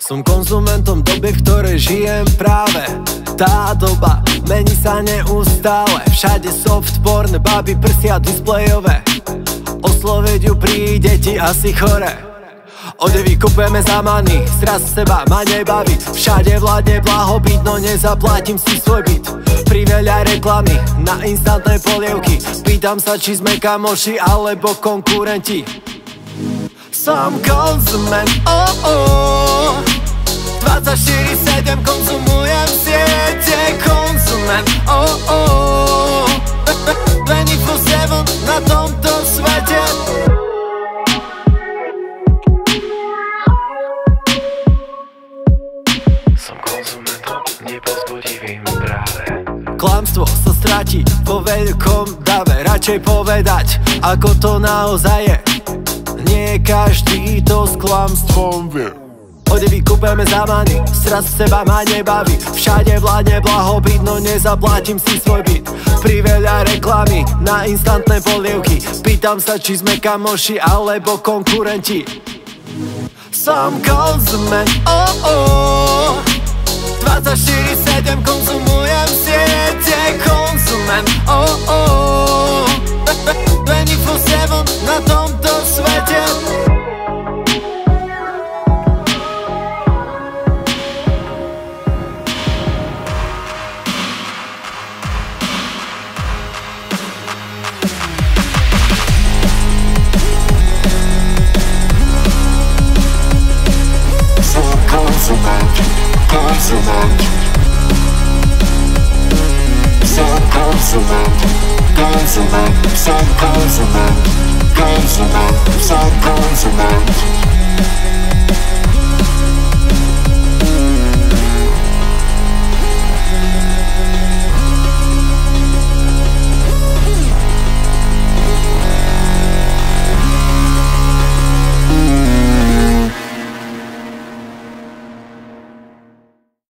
Som konzumentom doby, v ktorej žijem práve. Tá doba mení sa neustále. Všade softporn, baby prsia displejové. Osloviť ju príde ti asi chore. Odevy kupujeme za money, strast seba ma nebaví. Všade vládne blahobyt, no nezaplatím si svoj byt. Priveľa reklamy na instantné polievky. Pýtam sa, či sme kamoši alebo konkurenti. Som konzument, 24/7 konzumujem siete. Konzument, 24/7 na tomto svete. Som konzumentom nepozbudivým práve. Klamstvo sa stratí vo veľkom dave. Radšej povedať, ako to naozaj je. Nie každý to s klamstvom vie. Odevy kupujeme za money, strast seba ma nebaví. Všade vládne blahobyt, no nezaplatím si svoj byt. Priveľa reklamy na instantné polievky. Pýtam sa, či sme kamoši alebo konkurenti. Som konzument, 24/7 konzumujem siete. Konzument, 24/7 na tomto svete. Konsument, som konsument, konsument, som konsument, konsument, som konsument.